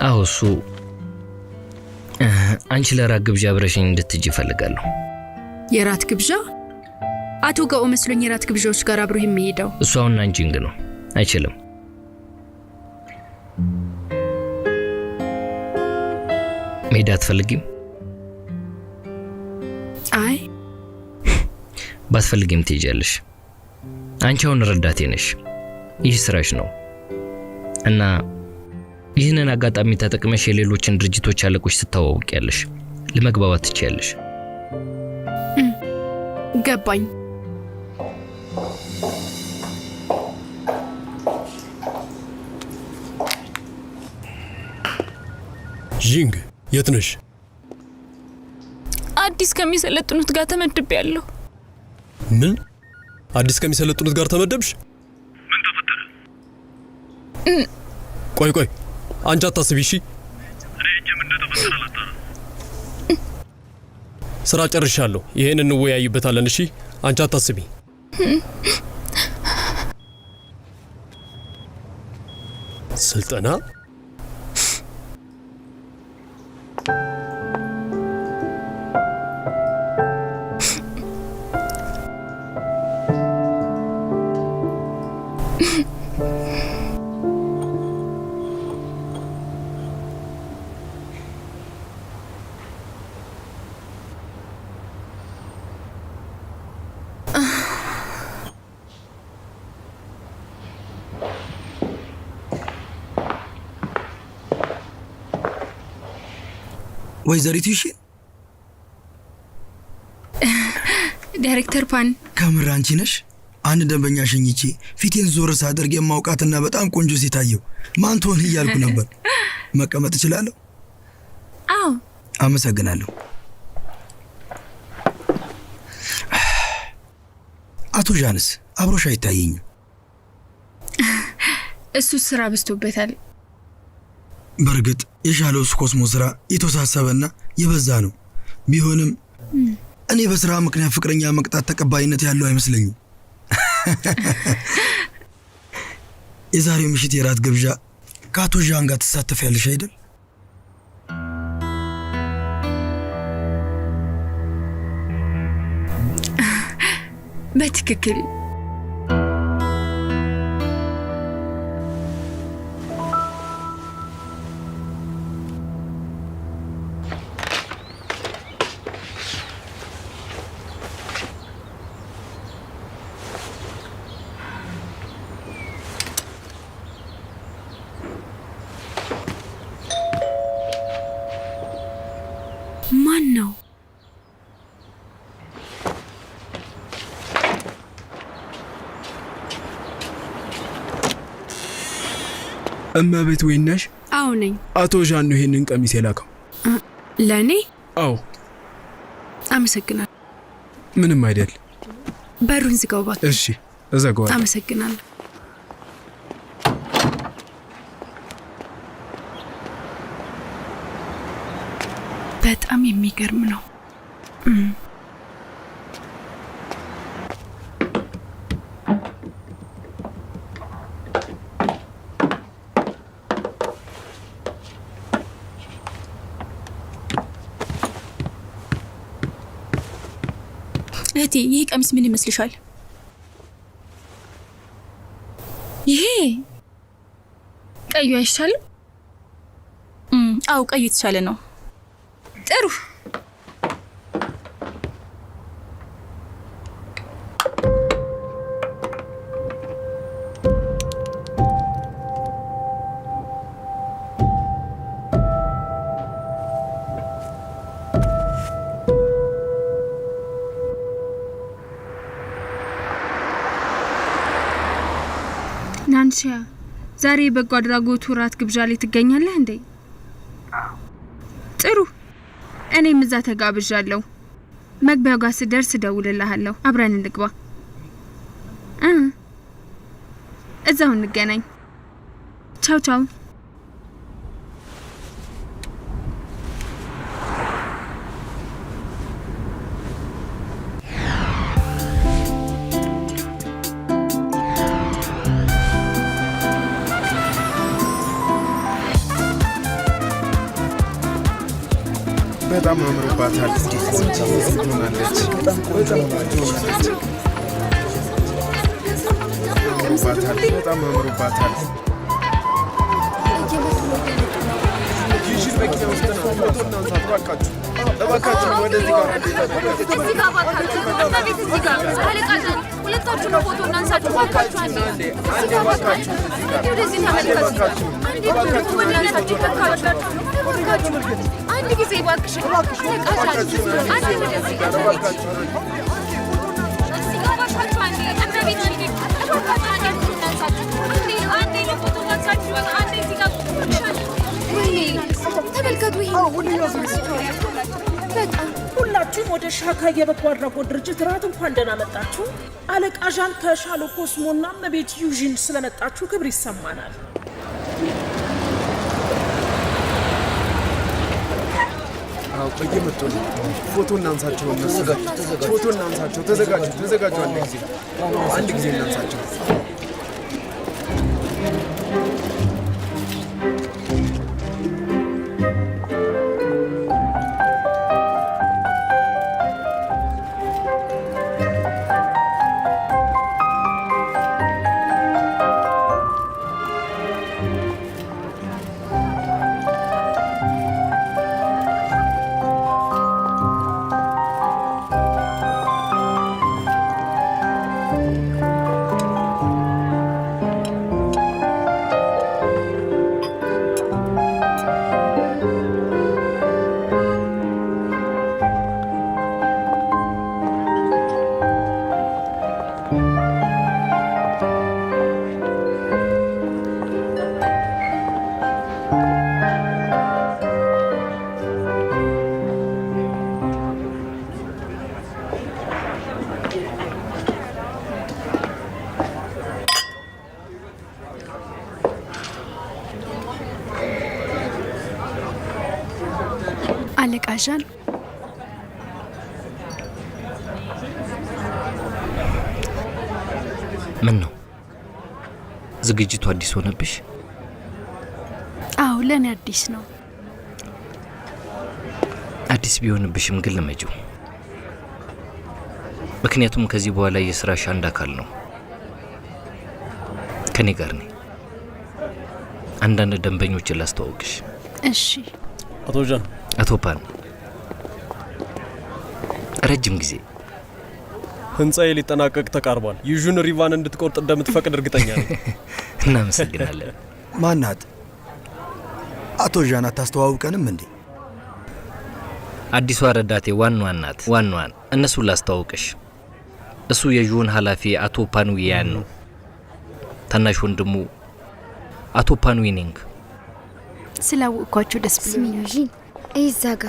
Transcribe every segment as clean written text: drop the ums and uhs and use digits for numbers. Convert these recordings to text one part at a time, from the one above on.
አዎ እሱ አንቺ ለራት ግብዣ አብረሽኝ እንድትጂ እፈልጋለሁ። የራት ግብዣ? አቶ ጋኦ መስሎኝ የራት ግብዣዎች ጋር አብሮ የሚሄደው። እሱ አሁን ናንጂንግ ነው፣ አይችልም። መሄድ አትፈልጊም? አይ ባትፈልጊም ትሄጃለሽ። አንቺ አሁን ረዳቴ ነሽ፣ ይህ ስራሽ ነው እና ይህንን አጋጣሚ ተጠቅመሽ የሌሎችን ድርጅቶች አለቆች ስታዋውቂያለሽ፣ ለመግባባት ትችያለሽ። ገባኝ። ጂንግ የት ነሽ? አዲስ ከሚሰለጥኑት ጋር ተመድቤያለሁ። ምን? አዲስ ከሚሰለጥኑት ጋር ተመደብሽ? ምን ተፈጠረ? ቆይ አንቺ አታስቢ እሺ። እኔ እጄ ምን እንደተፈጠረ አላጣራ። ስራ ጨርሻለሁ። ይሄን እንወያይበታለን እሺ። አንቺ አታስቢ። ስልጠና ወይዘሪት ይሺ ዳይሬክተር ፓን ከምር አንቺ ነሽ? አንድ ደንበኛ ሸኝቼ ፊቴን ዞር ሳደርግ የማውቃትና በጣም ቆንጆ ሲታየው ማን ትሆን እያልኩ ነበር። መቀመጥ እችላለሁ? አዎ። አመሰግናለሁ። አቶ ጃንስ አብሮሽ አይታየኝም። እሱ ስራ በዝቶበታል። በርግጥ የሻሎስ ኮስሞ ስራ የተወሳሰበና የበዛ ነው። ቢሆንም እኔ በስራ ምክንያት ፍቅረኛ መቅጣት ተቀባይነት ያለው አይመስለኝም። የዛሬው ምሽት የራት ግብዣ ከአቶ ዣን ጋር ትሳተፊያለሽ አይደል? በትክክል። ማን ነው? እመቤት ወይነሽ? አዎ ነኝ። አቶ ዣን ነው ይሄንን ቀሚስ የላከው። ለኔ? አዎ። አመሰግናለሁ። ምንም አይደል። በሩን ዝጋው እባክህ። እሺ እዘጋዋለሁ። አመሰግናለሁ። በጣም የሚገርም ነው። እህቴ ይህ ቀሚስ ምን ይመስልሻል? ይሄ ቀዩ አይሻልም? አው ቀዩ የተሻለ ነው። ጥሩ። ናንሺያ ዛሬ በጎ አድራጎት ራት ግብዣ ላይ ትገኛለህ እንዴ? ጥሩ። እኔም እዛ ተጋብዣለሁ። መግቢያው ጋር ስደርስ እደውልልሃለሁ። አብረን እንግባ። እዛው እንገናኝ። ቻው ቻው። በጣም አምሮባታል። ትሆናለች። በጣም አምሮባታል። መኪና ውስጥ ነው። ፎቶ እናንሳት እባካችሁ፣ እባካችሁ ወደዚህ ጋር እዚህ ጋር እባካችሁ፣ እመቤት እዚህ ጋር አለቃችን፣ ሁለታችሁ ነው ፎቶ እናንሳችሁ እባካችሁ። አንዴ እባካችሁ ወደዚህ ተመልከቱ። አንዴ እባካችሁ እናንሳችሁ እባካችሁ፣ አንድ ጊዜ እባክሽ አለቃችን፣ አንዴ ወደዚህ ጋር እባካችሁ፣ እዚህ ጋር እባካችሁ፣ አንዴ እመቤት እባካችሁ፣ አንዴ ፎቶ እናንሳችሁ፣ አንዴ ለፎቶ እናንሳችሁ፣ አንዴ እዚህ ጋር ወይኔ ተመልከቱ። ይሄ በጣም ሁላችሁም ወደ ሻካ የበጎ አድራጎት ድርጅት ራት እንኳን ደህና መጣችሁ። አለቃ ዣን ከሻሎ ኮስሞና እመቤት ዩዥን ስለመጣችሁ ክብር ይሰማናል። እየመጡ ነው። ፎቶ እናንሳቸው። ፎቶ እናንሳቸው። ተዘጋጁ። አንድ ጊዜ እናንሳቸው። አለቃ ዣን ምን ነው ዝግጅቱ አዲስ ሆነብሽ? አዎ ለኔ አዲስ ነው። አዲስ ቢሆንብሽም ግን ልመጂው። ምክንያቱም ከዚህ በኋላ የስራሽ አንድ አካል ነው። ከኔ ጋር ነኝ። አንዳንድ ደንበኞችን ላስተዋውቅሽ። እሺ። አቶ ዣን፣ አቶ ፓን ረጅም ጊዜ ህንጻዬ ሊጠናቀቅ ተቃርቧል። ዩዥን ሪቫን እንድትቆርጥ እንደምትፈቅድ እርግጠኛ ነኝ። እናመሰግናለን። ማናት? አቶ ዣን አታስተዋውቀንም እንዴ? አዲሷ ረዳቴ ዋንዋን ናት። ዋንዋን እነሱን ላስተዋውቅሽ። እሱ የዩዥን ኃላፊ አቶ ፓንዊያን ነው። ታናሽ ወንድሙ አቶ ፓንዊኒንግ። ስላወቅኳችሁ ደስ ብሎኛል። ዩዥን እዛ ጋ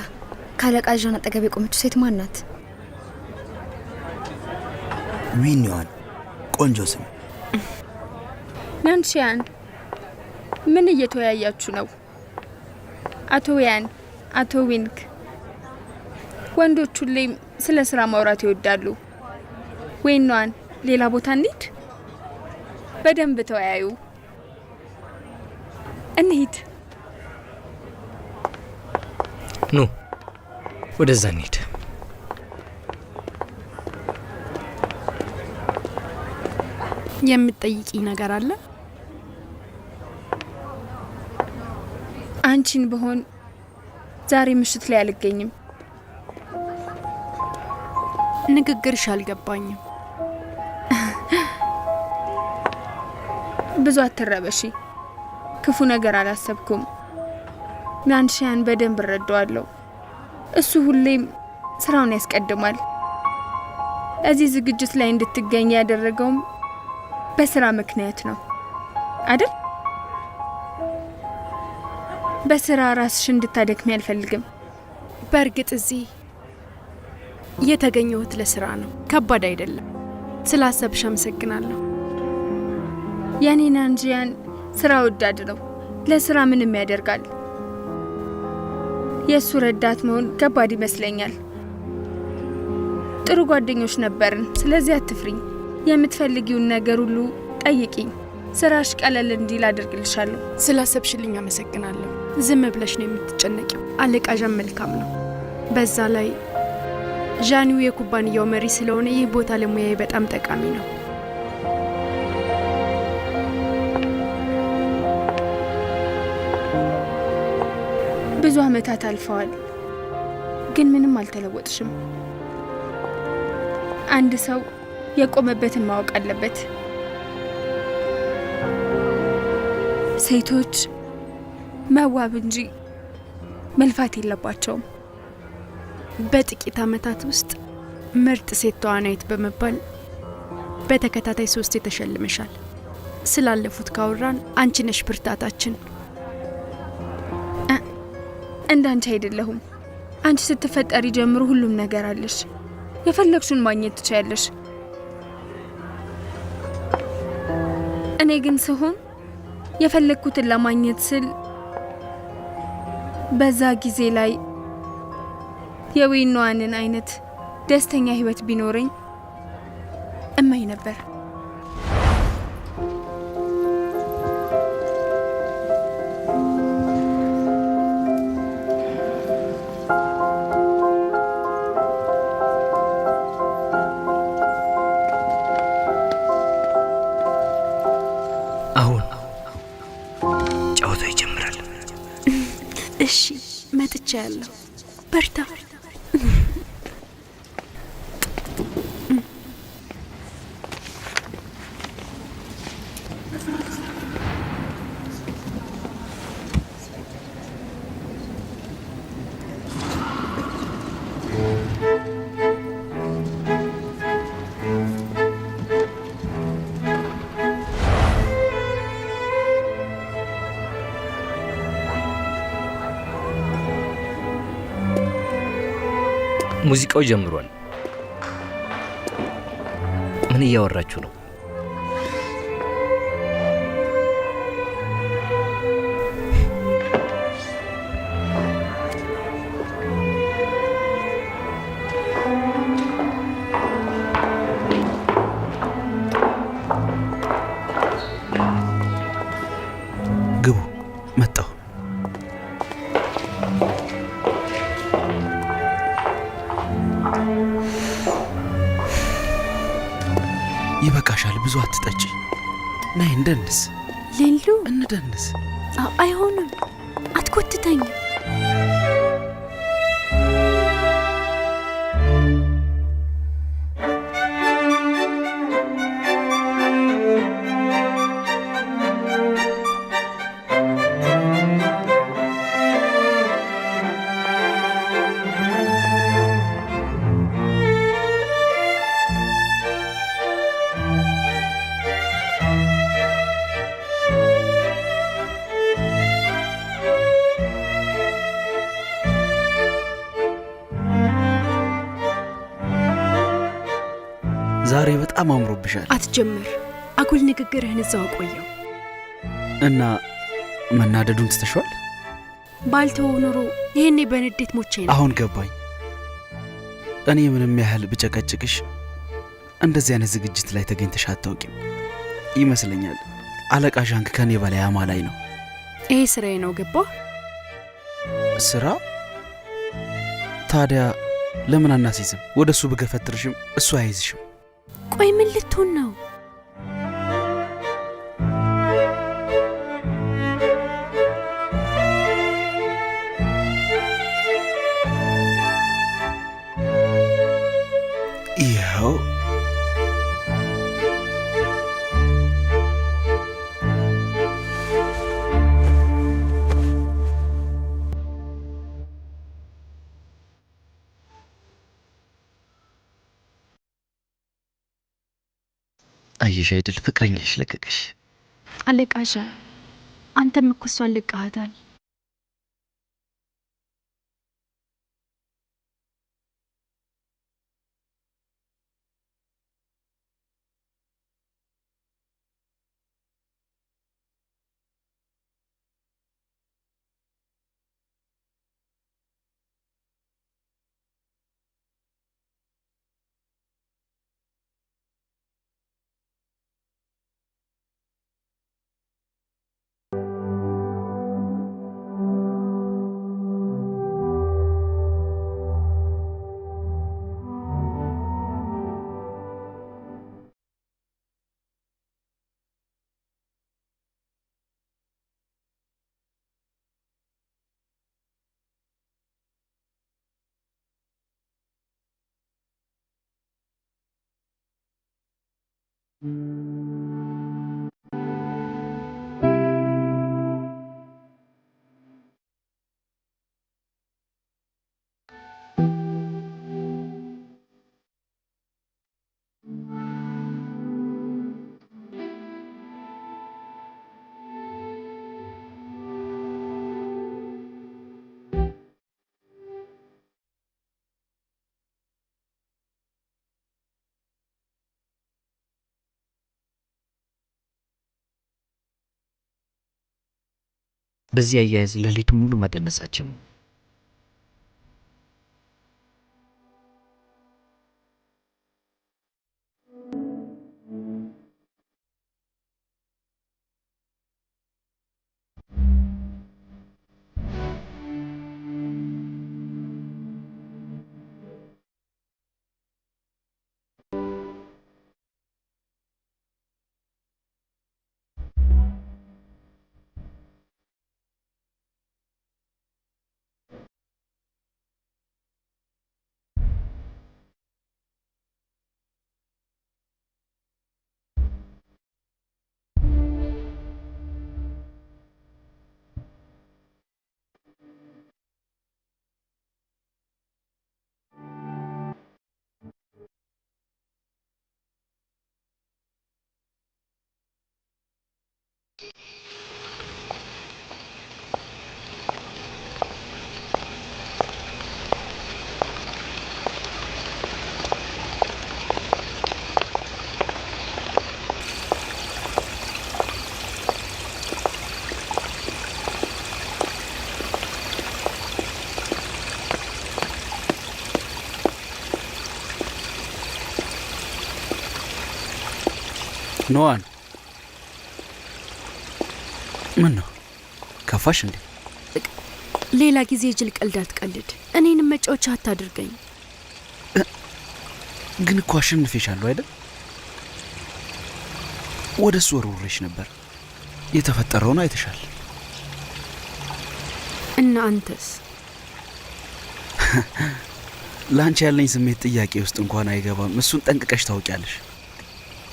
ካለቃ ዣን አጠገብ የቆመችው ሴት ማን ናት? ዊንዋን። ቆንጆ ስም። ናንሺያን፣ ምን እየተወያያችሁ ነው? አቶ ያን፣ አቶ ዊንክ፣ ወንዶች ሁሌም ስለ ስራ ማውራት ይወዳሉ። ዊንዋን፣ ሌላ ቦታ እንሂድ። በደንብ ተወያዩ። እንሂድ። ኑ ወደዛ እንሂድ። የምትጠይቂኝ ነገር አለ? አንቺን በሆን ዛሬ ምሽት ላይ አልገኝም። ንግግርሽ አልገባኝም። ብዙ አትረበሺ። ክፉ ነገር አላሰብኩም። ናንሺያን በደንብ እረዳዋለሁ። እሱ ሁሌም ስራውን ያስቀድማል። እዚህ ዝግጅት ላይ እንድትገኝ ያደረገውም በስራ ምክንያት ነው አይደል? በስራ ራስሽ እንድታደክሚ አልፈልግም። በእርግጥ እዚህ የተገኘሁት ለስራ ነው። ከባድ አይደለም። ስላሰብሽ አመሰግናለሁ። የኔ ናንሺያን ስራ ወዳድ ነው። ለስራ ምንም ያደርጋል። የእሱ ረዳት መሆን ከባድ ይመስለኛል። ጥሩ ጓደኞች ነበርን። ስለዚህ አትፍሪኝ። የምትፈልጊውን ነገር ሁሉ ጠይቂኝ። ስራሽ ቀለል እንዲል አደርግልሻለሁ። ስላሰብሽልኝ አመሰግናለሁ። ዝም ብለሽ ነው የምትጨነቂው። አለቃ ዣን መልካም ነው። በዛ ላይ ዣኒው የኩባንያው መሪ ስለሆነ ይህ ቦታ ለሙያዬ በጣም ጠቃሚ ነው። ብዙ አመታት አልፈዋል፣ ግን ምንም አልተለወጥሽም። አንድ ሰው የቆመበትን ማወቅ አለበት። ሴቶች መዋብ እንጂ መልፋት የለባቸውም። በጥቂት አመታት ውስጥ ምርጥ ሴት ተዋናይት በመባል በተከታታይ 3 ተሸልመሻል። ስላለፉት ካወራን አንቺ ነሽ ብርታታችን። እንዳንቺ አይደለሁም። አንቺ ስትፈጠሪ ጀምሮ ሁሉም ነገር አለሽ። የፈለግሽውን ማግኘት ትችያለሽ። እኔ ግን ስሆን የፈለግኩትን ለማግኘት ስል በዛ ጊዜ ላይ የዊንዋንን አይነት ደስተኛ ህይወት ቢኖረኝ እመኝ ነበር። አሁን ጨዋታው ይጀምራል። እሺ መጥቻለሁ። በርታ። ሙዚቃው ጀምሯል። ምን እያወራችሁ ነው? ግቡ። መጣሁ። ይበቃሻል፣ ብዙ አትጠጪ። ነይ እንደንስ። ሌሉ እንደንስ። አይሆንም፣ አትኮትተኝ። ዛሬ በጣም አምሮብሻል። አትጀምር። አጉል ንግግርህን እዛው አቆየው። እና መናደዱን ትተሽዋል? ባልተው ኖሮ ይሄኔ በንዴት ሞቼ ነው። አሁን ገባኝ። እኔ ምንም ያህል ብጨቀጭቅሽ እንደዚህ አይነት ዝግጅት ላይ ተገኝተሽ አታውቂም ይመስለኛል። አለቃ ዣንግ ከኔ በላይ አማላይ ነው። ይሄ ስራዬ ነው። ገባ? ስራ? ታዲያ ለምን አናሲዝም? ወደ እሱ ብገፈትርሽም እሱ አይዝሽም። ቆይ ምን ልትሆን ነው? ይኸው አየሽ አይደል ፍቅረኛሽ ለቀቀሽ። አለቃሻ አንተም እኮ እሷን ልቀሃታል። በዚህ አያያዝ ሌሊቱን ሙሉ ማደነሳችን ኖዋን ምን ነው ከፋሽ እንዴ? ሌላ ጊዜ ጅል ቀልድ አትቀልድ። እኔንም መጫወቻ አታድርገኝ። ግን እኮ አሸንፌሻለሁ አይደል? ወደሱ ወርውሬሽ ነበር። የተፈጠረውን አይተሻል። እና አንተስ? ላንቺ ያለኝ ስሜት ጥያቄ ውስጥ እንኳን አይገባም። እሱን ጠንቅቀሽ ታውቂያለሽ።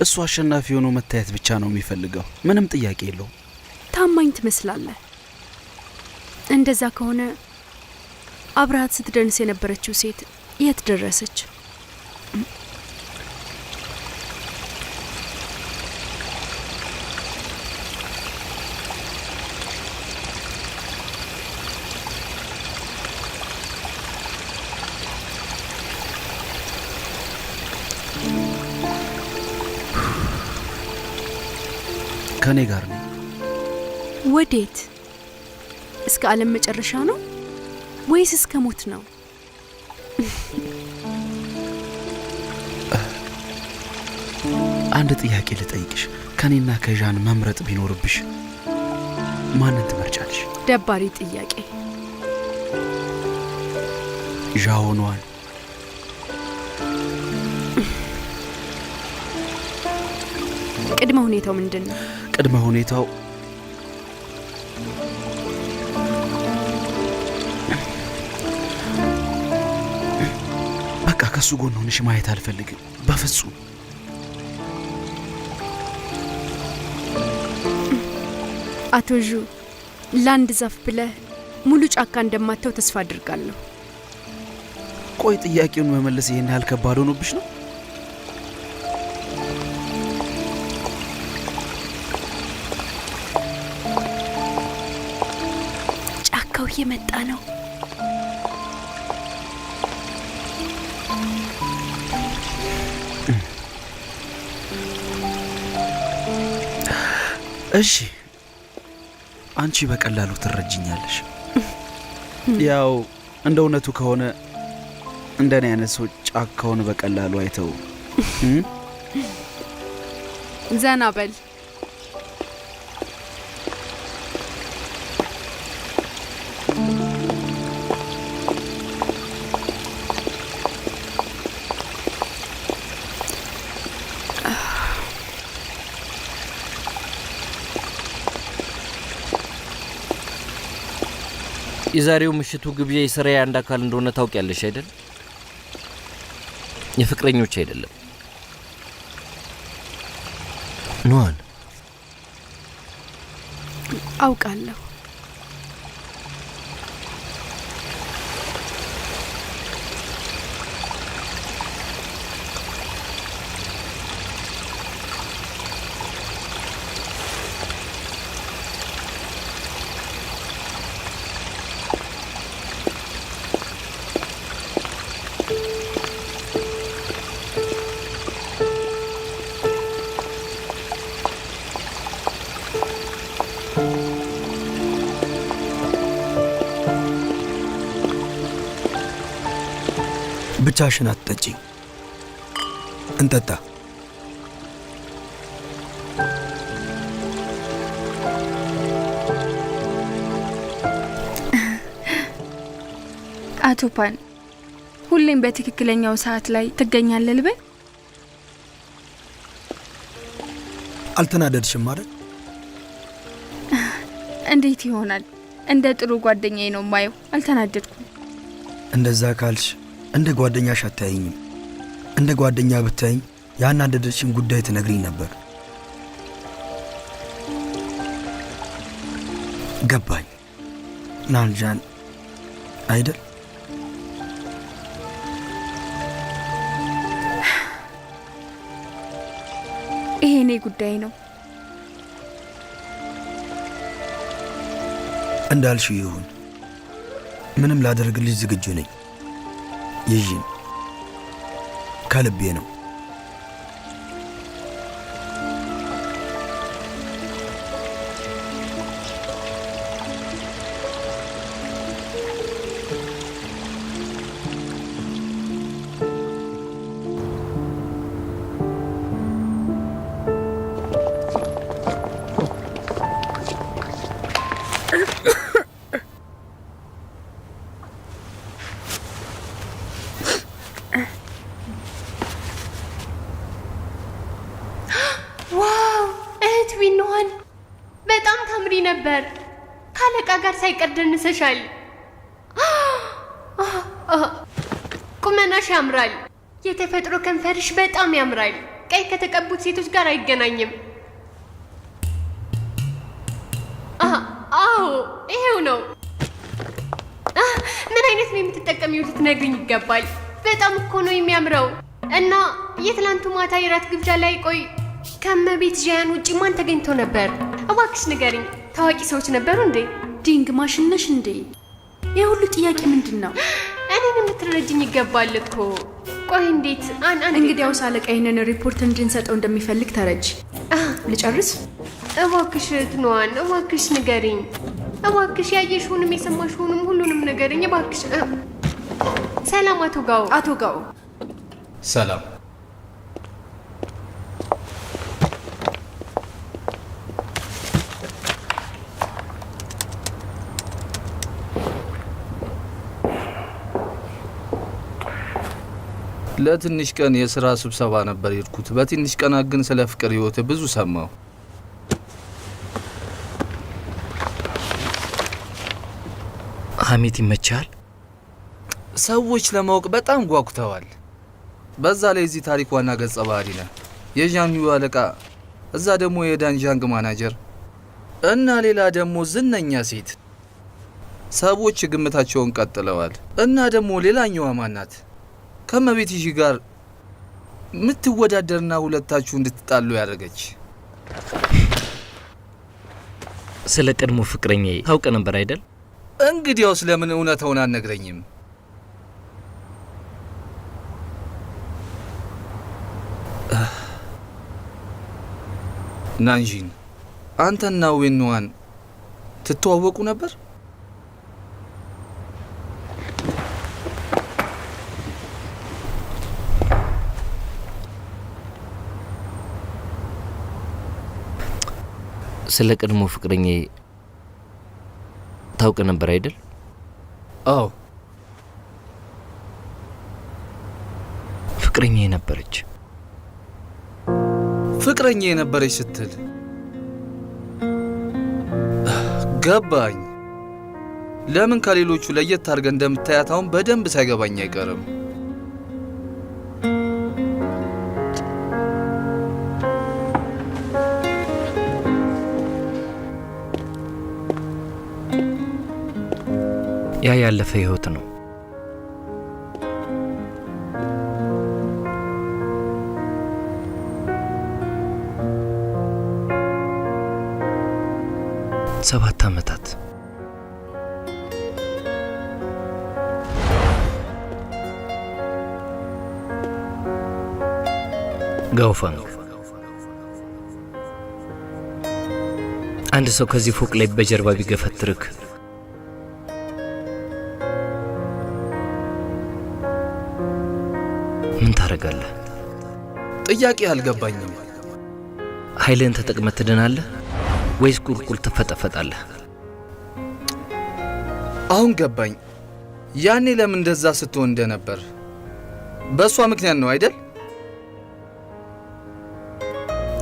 እሱ አሸናፊ ሆኖ መታየት ብቻ ነው የሚፈልገው። ምንም ጥያቄ የለውም። ታማኝ ትመስላለህ። እንደዛ ከሆነ አብረሃት ስትደንስ የነበረችው ሴት የት ደረሰች? ከኔ ጋር ነኝ። ወዴት? እስከ ዓለም መጨረሻ ነው ወይስ እስከ ሞት ነው? አንድ ጥያቄ ልጠይቅሽ። ከኔና ከዣን መምረጥ ቢኖርብሽ ማንን ትመርጫለሽ? ደባሪ ጥያቄ። ዣኦ ኖዋን። ቅድመ ሁኔታው ምንድን ነው? ቅድመ ሁኔታው በቃ ከሱ ጎን ሆነሽ ማየት አልፈልግም በፍጹም። አቶ ዡ፣ ለአንድ ዛፍ ብለህ ሙሉ ጫካ እንደማተው ተስፋ አድርጋለሁ። ቆይ ጥያቄውን መመለስ ይሄን ያህል ከባድ ሆኖብሽ ነው? ጫካው እየመጣ ነው። እሺ፣ አንቺ በቀላሉ ትረጅኛለሽ። ያው እንደ እውነቱ ከሆነ እንደኔ አይነት ሰው ጫካውን በቀላሉ አይተው። ዘና በል። የዛሬው ምሽቱ ግብዣ የሥራዬ አንድ አካል እንደሆነ ታውቂያለሽ አይደል? የፍቅረኞች አይደለም። ኑሃን አውቃለሁ። ብቻሽን አትጠጪ፣ እንጠጣ። አቶ ፓን ሁሌም በትክክለኛው ሰዓት ላይ ትገኛለህ ልበል? አልተናደድሽም አይደል? እንዴት ይሆናል? እንደ ጥሩ ጓደኛዬ ነው ማየው። አልተናደድኩም። እንደዛ ካልሽ እንደ ጓደኛሽ አታይኝም። እንደ ጓደኛ ብታይኝ ያናደደሽን ጉዳይ ትነግሪኝ ነበር። ገባኝ። ናንጃን አይደል? ይሄ እኔ ጉዳይ ነው። እንዳልሽው ይሁን። ምንም ላደርግልሽ ዝግጁ ነኝ። ይጂን ከልቤ ነው። ነበር ካለቃ ጋር ሳይቀር ደንሰሻል። ቁመናሽ ያምራል። የተፈጥሮ ከንፈርሽ በጣም ያምራል። ቀይ ከተቀቡት ሴቶች ጋር አይገናኝም። አዎ ይሄው ነው። ምን አይነት ነው የምትጠቀሚው? ልትነግሪኝ ይገባል። በጣም እኮ ነው የሚያምረው። እና የትላንቱ ማታ የራት ግብዣ ላይ ቆይ ከመቤት ዣያን ውጪ ማን ተገኝቶ ነበር? እባክሽ ንገሪኝ። ታዋቂ ሰዎች ነበሩ እንዴ? ዲንግ ማሽነሽ እንዴ? የሁሉ ጥያቄ ምንድን ነው? እኔን የምትረጅኝ ይገባል እኮ። ቆይ እንዴት እንግዲያውስ አለቃ ይህንን ሪፖርት እንድንሰጠው እንደሚፈልግ ተረጅ። ልጨርስ? እባክሽ ትኗን፣ እባክሽ ንገሪኝ። እባክሽ ያየሽውንም የሰማሽውንም ሁሉንም ንገሪኝ እባክሽ። ሰላም አቶ ጋው። አቶ ጋው ሰላም። ለትንሽ ቀን የሥራ ስብሰባ ነበር የሄድኩት። በትንሽ ቀናት ግን ስለ ፍቅር ህይወት ብዙ ሰማሁ። ሐሜት ይመቻል። ሰዎች ለማወቅ በጣም ጓጉተዋል። በዛ ላይ እዚህ ታሪክ ዋና ገጸ ባህሪ ነህ። የዣንዩ አለቃ፣ እዛ ደግሞ የዳንዣንግ ማናጀር እና ሌላ ደግሞ ዝነኛ ሴት። ሰዎች ግምታቸውን ቀጥለዋል። እና ደግሞ ሌላኛዋ ማናት? ከመቤትሽ ጋር ምትወዳደርና ሁለታችሁ እንድትጣሉ ያደረገች። ስለ ቀድሞ ፍቅረኛዬ ታውቅ ነበር አይደል? እንግዲያውስ ለምን እውነታውን አልነግረኝም? ናንጂን፣ አንተና ዌንዋን ትተዋወቁ ነበር? ስለ ቀድሞ ፍቅረኛዬ ታውቅ ነበር አይደል? አዎ። ፍቅረኛዬ ነበረች። ፍቅረኛዬ ነበረች ስትል ገባኝ። ለምን ከሌሎቹ ለየት አድርገህ እንደምታያት አሁን በደንብ ሳይገባኝ አይቀርም። ያ ያለፈ ህይወት ነው። ሰባት ዓመታት ጋውፋንግ አንድ ሰው ከዚህ ፎቅ ላይ በጀርባ ቢገፈትርክ ምን ታደርጋለህ? ጥያቄ አልገባኝም። ኃይልህን ተጠቅመህ ትድናለህ ወይስ ቁልቁል ትፈጠፈጣለህ? አሁን ገባኝ። ያኔ ለምን እንደዛ ስትሆን እንደነበር በእሷ ምክንያት ነው አይደል?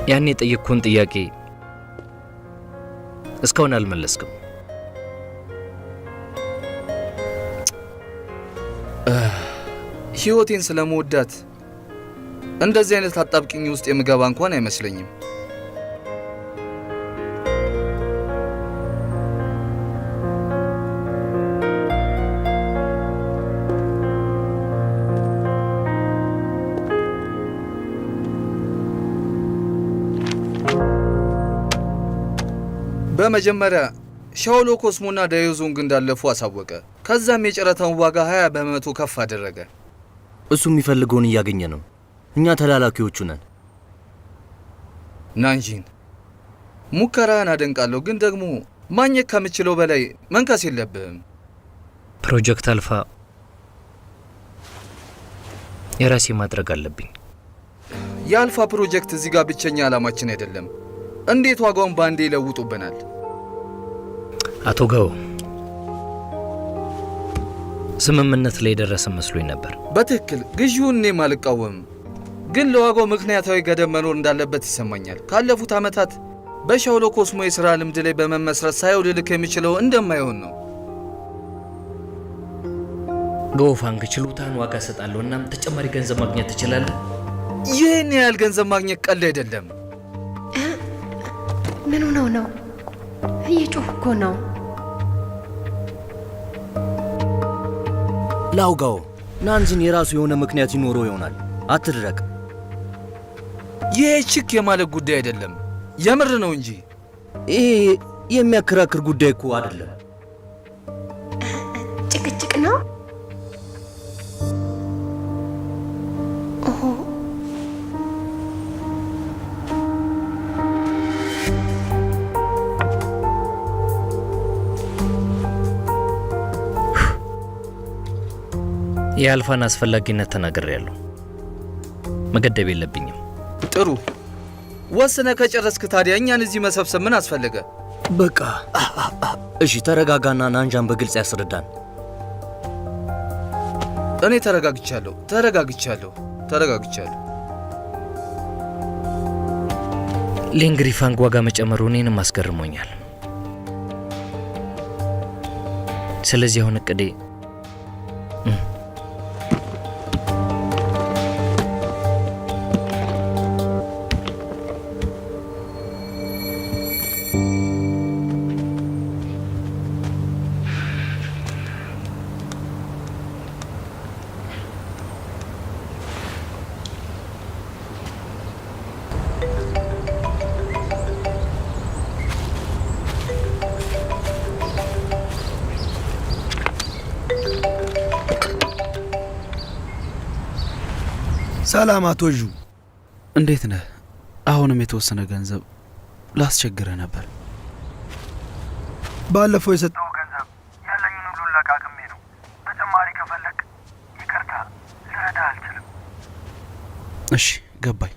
ያኔ የጠየቅኩህን ጥያቄ እስካሁን አልመለስክም። ህይወቴን ስለመወዳት እንደዚህ አይነት አጣብቂኝ ውስጥ የምገባ እንኳን አይመስለኝም። በመጀመሪያ ሻውሎ ኮስሞና ዳዮዞንግ እንዳለፉ አሳወቀ። ከዛም የጨረታውን ዋጋ 20 በመቶ ከፍ አደረገ። እሱ የሚፈልገውን እያገኘ ነው። እኛ ተላላኪዎቹ ነን። ናንጂን ሙከራህን አደንቃለሁ፣ ግን ደግሞ ማግኘት ከምችለው በላይ መንከስ የለብህም። ፕሮጀክት አልፋ የራሴ ማድረግ አለብኝ። የአልፋ ፕሮጀክት እዚህ ጋር ብቸኛ ዓላማችን አይደለም። እንዴት ዋጋውን ባንዴ ይለውጡብናል? አቶ ጋው ስምምነት ላይ የደረሰ መስሎኝ ነበር። በትክክል ግዢውን እኔም አልቃወምም፣ ግን ለዋጋው ምክንያታዊ ገደብ መኖር እንዳለበት ይሰማኛል። ካለፉት ዓመታት በሻውሎ ኮስሞ የሥራ ልምድ ላይ በመመስረት ሳየው ልልክ የሚችለው እንደማይሆን ነው። ጋውፋንግ ችሎታን ዋጋ ሰጣለሁ፣ እናም ተጨማሪ ገንዘብ ማግኘት ትችላለህ። ይህን ያህል ገንዘብ ማግኘት ቀልድ አይደለም። ምን ሆነው ነው? እየጮህ እኮ ነው። ላውጋው ናንጂን የራሱ የሆነ ምክንያት ይኖረው ይሆናል። አትድረቅ። ይህ ችክ የማለት ጉዳይ አይደለም፣ የምር ነው እንጂ። ይሄ የሚያከራክር ጉዳይ እኮ አይደለም። ጭቅጭቅ ነው። የአልፋን አስፈላጊነት ተናግሬያለሁ። መገደብ የለብኝም። ጥሩ ወስነ ከጨረስክ ታዲያ እኛን እዚህ መሰብሰብ ምን አስፈለገ? በቃ እሺ፣ ተረጋጋና ናንጃን በግልጽ ያስረዳን። እኔ ተረጋግቻለሁ። ሌንግሪፋንግ ዋጋ መጨመሩ እኔንም አስገርሞኛል። ስለዚህ አሁን እቅዴ ሰላም አቶ ዡ፣ እንዴት ነህ? አሁንም የተወሰነ ገንዘብ ላስቸግረህ ነበር። ባለፈው የሰጠው ገንዘብ ያለኝን ሁሉ ለቃቅሜ ነው። ተጨማሪ ከፈለግ ይቅርታ፣ ልረዳ አልችልም። እሺ ገባኝ።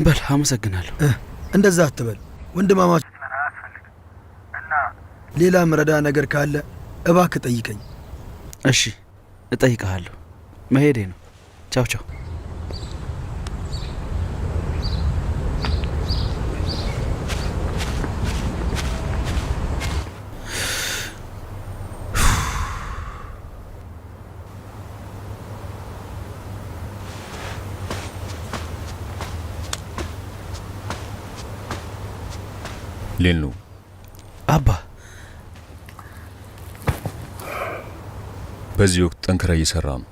በል አመሰግናለሁ። እንደዛ አትበል ወንድማማች አያስፈልግም። እና ሌላ ምረዳ ነገር ካለ እባክህ ጠይቀኝ። እሺ እጠይቅሃለሁ። መሄዴ ነው። ቻው ቻው። ሌሉ አባ በዚህ ወቅት ጠንክራ እየሰራ ነው።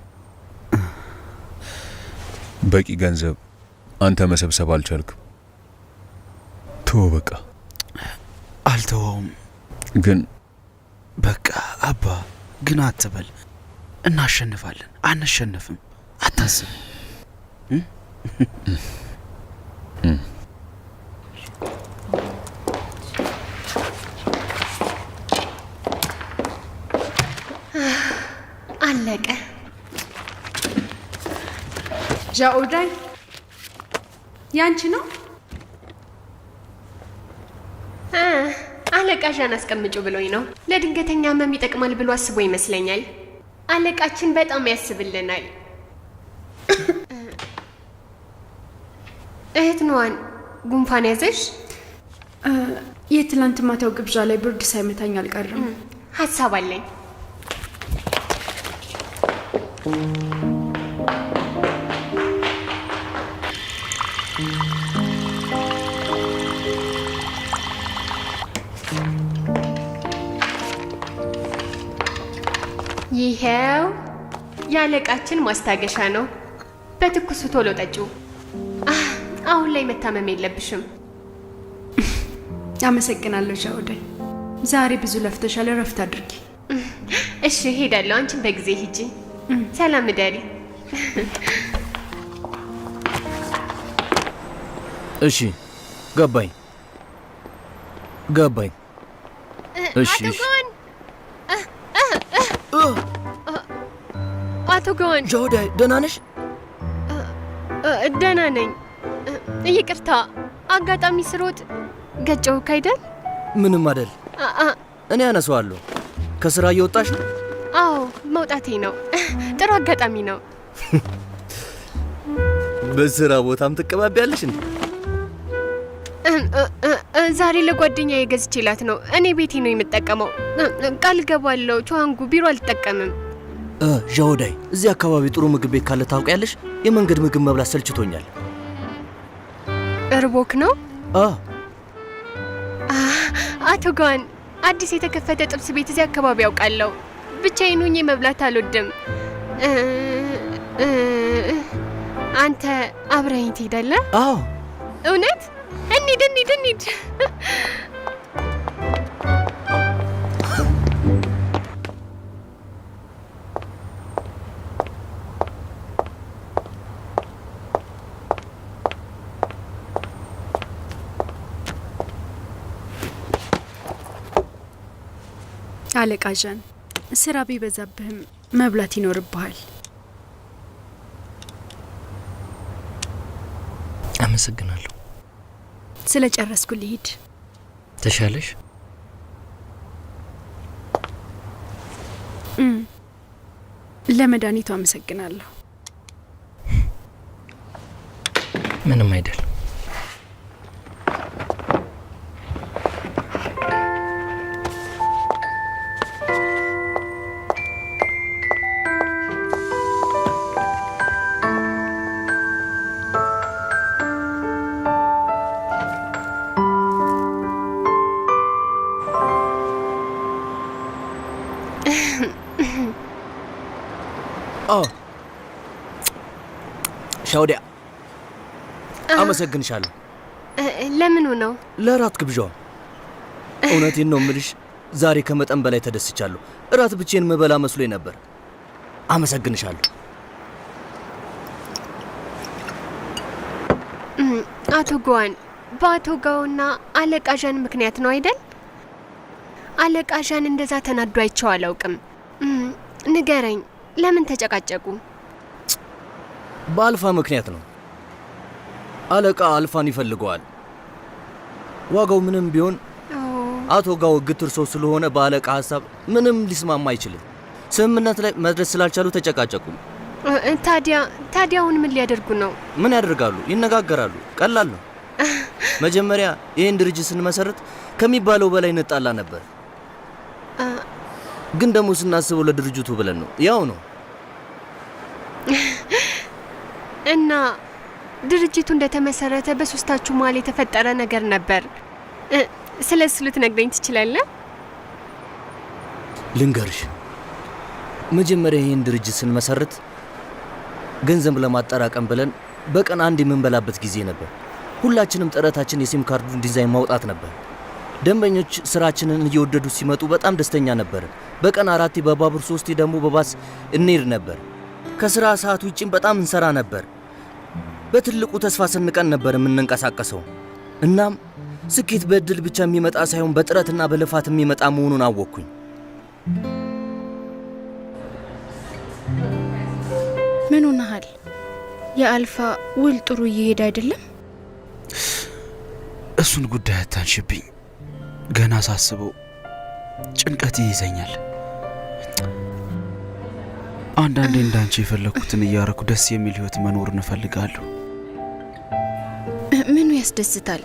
በቂ ገንዘብ አንተ መሰብሰብ አልቻልክም። ተወው በቃ። አልተወውም ግን በቃ አባ ግን አትበል። እናሸንፋለን። አንሸነፍም። አታስብ። አለቀ። ዣኦዳይ ያንቺ ነው? አለቃሻን አስቀምጩ ብሎኝ ነው። ለድንገተኛ ህመም ይጠቅማል ብሎ አስቦ ይመስለኛል። አለቃችን በጣም ያስብልናል። እህት ነዋን ጉንፋን ያዘሽ? የትላንት ማታው ግብዣ ላይ ብርድ ሳይመታኝ አልቀርም። ሀሳብ አለኝ። ይሄው ያለቃችን ማስታገሻ ነው። በትኩሱ ቶሎ ጠጪው። አሁን ላይ መታመም የለብሽም። አመሰግናለሁ ዣኦዳይ። ዛሬ ብዙ ለፍተሻል። እረፍት አድርጊ። እሺ ሄዳለሁ። አንቺን በጊዜ ሂጂ። ሰላም እደሪ። እሺ ገባኝ። እሺ አቶ ጎን። ዣኦዳይ ደህና ነሽ? ደህና ነኝ። ይቅርታ አጋጣሚ ስሮጥ ገጨውክ አይደል? ምንም አይደል። እኔ አነሳዋለሁ። ከስራ እየወጣሽ ነው? አዎ መውጣቴ ነው። ጥሩ አጋጣሚ ነው። በስራ ቦታም ትቀባቢያለሽ እንዴ? ዛሬ ለጓደኛዬ ገዝቼላት ነው። እኔ ቤቴ ነው የምጠቀመው። ቃል ገባለሁ ቹዋንጉ ቢሮ አልጠቀምም። ዣኦዳይ እዚህ አካባቢ ጥሩ ምግብ ቤት ካለ ታውቂያለሽ? የመንገድ ምግብ መብላት ሰልችቶኛል። እርቦክ ነው? አቶ ጋን አዲስ የተከፈተ ጥብስ ቤት እዚህ አካባቢ ያውቃለሁ። ብቻዬን ሆኜ መብላት አልወድም። አንተ አብረኸኝ ትሄዳለህ? አዎ። እውነት? እንሂድ። አለቃ ዣን፣ ስራ ቢበዛብህም መብላት ይኖርብሃል። አመሰግናለሁ። ስለ ጨረስኩ ልሂድ። ተሻለሽ? ለመድኃኒቱ አመሰግናለሁ። ምንም አይደል። ሻውዲያ አመሰግንሻለሁ። ለምኑ ነው? ለራት ግብዣው። እውነቴን ነው ምልሽ፣ ዛሬ ከመጠን በላይ ተደስቻለሁ። እራት ብቻዬን መበላ መስሎኝ ነበር። አመሰግንሻለሁ። አቶ ጓን በአቶ ጋውና አለቃ ዣን ምክንያት ነው አይደል? አለቃ ዣን እንደዛ ተናዶ አይቼው አላውቅም። ንገረኝ፣ ለምን ተጨቃጨቁ? በአልፋ ምክንያት ነው። አለቃ አልፋን ይፈልገዋል። ዋጋው ምንም ቢሆን አቶ ጋው ግትር ሰው ስለሆነ በአለቃ ሀሳብ ምንም ሊስማማ አይችልም። ስምምነት ላይ መድረስ ስላልቻሉ ተጨቃጨቁ። ታዲያ አሁን ምን ሊያደርጉ ነው? ምን ያደርጋሉ? ይነጋገራሉ። ቀላል ነው። መጀመሪያ ይህን ድርጅት ስንመሰርት ከሚባለው በላይ እንጣላ ነበር። ግን ደግሞ ስናስበው ለድርጅቱ ብለን ነው። ያው ነው። እና ድርጅቱ እንደተመሰረተ በሶስታችሁ መሀል የተፈጠረ ነገር ነበር። ስለሱ ልትነግረኝ ትችላለህ? ልንገርሽ፣ መጀመሪያ ይህን ድርጅት ስንመሰርት ገንዘብ ለማጠራቀም ብለን በቀን አንድ የምንበላበት ጊዜ ነበር። ሁላችንም ጥረታችን የሲም ካርዱን ዲዛይን ማውጣት ነበር። ደንበኞች ስራችንን እየወደዱ ሲመጡ በጣም ደስተኛ ነበር። በቀን 4 በባቡር 3 ደግሞ በባስ እንሄድ ነበር። ከስራ ሰዓት ውጪም በጣም እንሰራ ነበር። በትልቁ ተስፋ ስንቀን ነበር የምንንቀሳቀሰው። እናም ስኬት በእድል ብቻ የሚመጣ ሳይሆን በጥረትና በልፋት የሚመጣ መሆኑን አወቅኩኝ። ምን ሆነሃል? የአልፋ ውል ጥሩ እየሄደ አይደለም? እሱን ጉዳይ አታንሽብኝ። ገና ሳስበው ጭንቀት ይይዘኛል። አንዳንዴ እንዳንቺ የፈለኩትን እያረኩ ደስ የሚል ህይወት መኖር እንፈልጋለሁ። ምኑ ያስደስታል?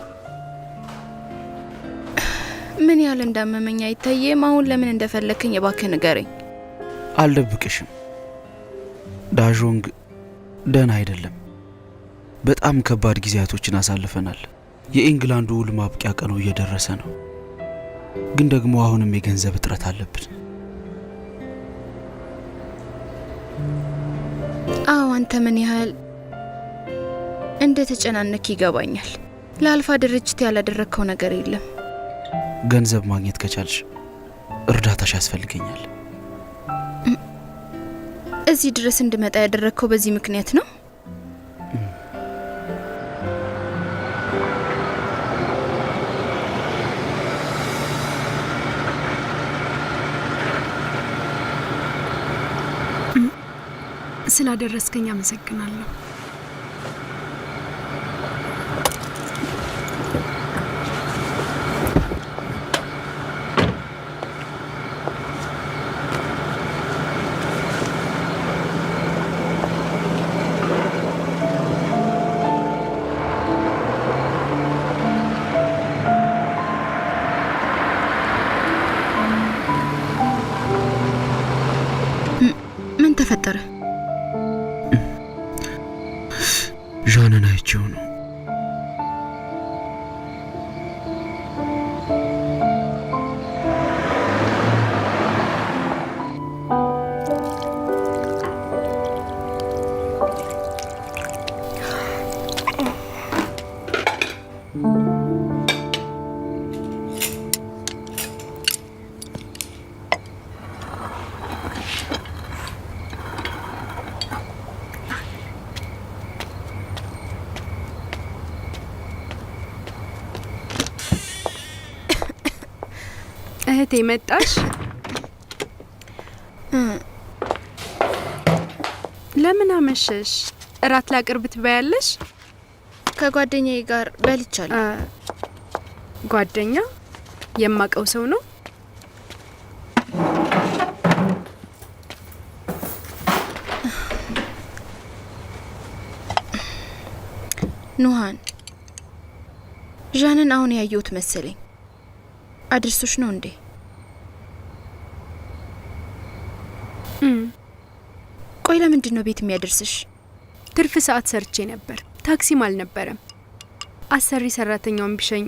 ምን ያህል እንዳመመኝ አይታየም። አሁን ለምን እንደፈለከኝ እባክህ ንገረኝ። አልደብቅሽም፣ ዳዦንግ ደህና አይደለም። በጣም ከባድ ጊዜያቶችን አሳልፈናል። የኢንግላንዱ ውል ማብቂያ ቀኑ እየደረሰ ነው። ግን ደግሞ አሁንም የገንዘብ እጥረት አለብን። አዎ፣ አንተ ምን ያህል እንደተጨናነክ ይገባኛል። ለአልፋ ድርጅት ያላደረግከው ነገር የለም። ገንዘብ ማግኘት ከቻልሽ እርዳታሽ ያስፈልገኛል። እዚህ ድረስ እንድመጣ ያደረግከው በዚህ ምክንያት ነው? ስላደረስከኝ አመሰግናለሁ። ምን ተፈጠረ? ዣንን አይቼው ነው። እህቴ መጣሽ? ለምን አመሸሽ? እራት ላቅርብ ትበያለሽ? ከጓደኛዬ ጋር በልቻለሁ። ጓደኛ? የማቀው ሰው ነው? ኑሃን፣ ዣንን አሁን ያየሁት መሰለኝ። አድርሶሽ ነው እንዴ? ቆይ ለምንድን ነው ቤት የሚያደርስሽ? ትርፍ ሰዓት ሰርቼ ነበር። ታክሲም አልነበረም። አሰሪ ሰራተኛውን ቢሸኝ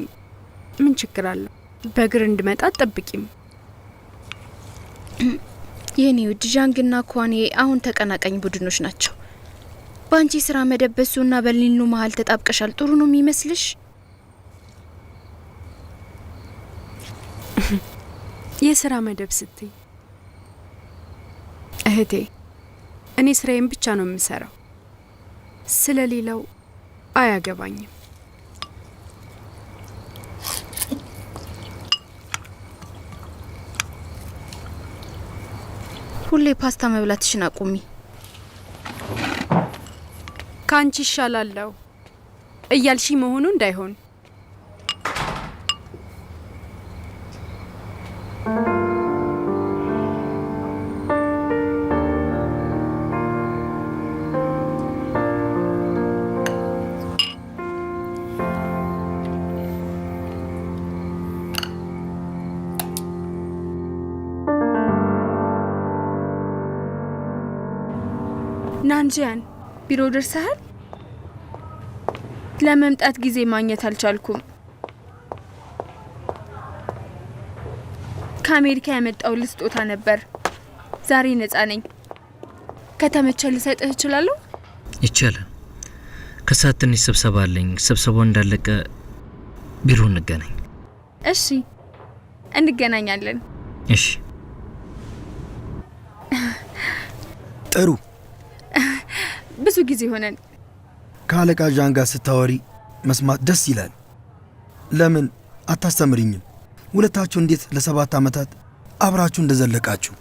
ምን ችግር አለው? በእግር እንድመጣ አትጠብቂም? የኔ ውድ፣ ዣንግና ኳኔ አሁን ተቀናቃኝ ቡድኖች ናቸው። በአንቺ ስራ መደበሱና በሊኑ መሀል ተጣብቀሻል። ጥሩ ነው የሚመስልሽ? የስራ መደብ ስትይ እህቴ፣ እኔ ስራዬን ብቻ ነው የምሰራው። ስለሌላው አያገባኝም። ሁሌ ፓስታ መብላትሽን አቁሚ። ካንቺ ይሻላለሁ እያልሽ መሆኑ እንዳይሆን። ናንጂያን፣ ቢሮ ደርሰሃል? ለመምጣት ጊዜ ማግኘት አልቻልኩም። ከአሜሪካ ያመጣው ስጦታ ነበር። ዛሬ ነፃ ነኝ። ከተመቸ ልሰጥህ እችላለሁ? ይቻላል። ከሰዓት ትንሽ ስብሰባ አለኝ። ስብሰባው እንዳለቀ ቢሮ እንገናኝ። እሺ፣ እንገናኛለን። እሺ። ጥሩ። ብዙ ጊዜ ሆነን ከአለቃ ዣን ጋር ስታወሪ መስማት ደስ ይላል። ለምን አታስተምሪኝም? ሁለታችሁ እንዴት ለ7 ዓመታት አብራችሁ እንደዘለቃችሁ?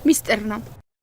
ሚስጥር ነው።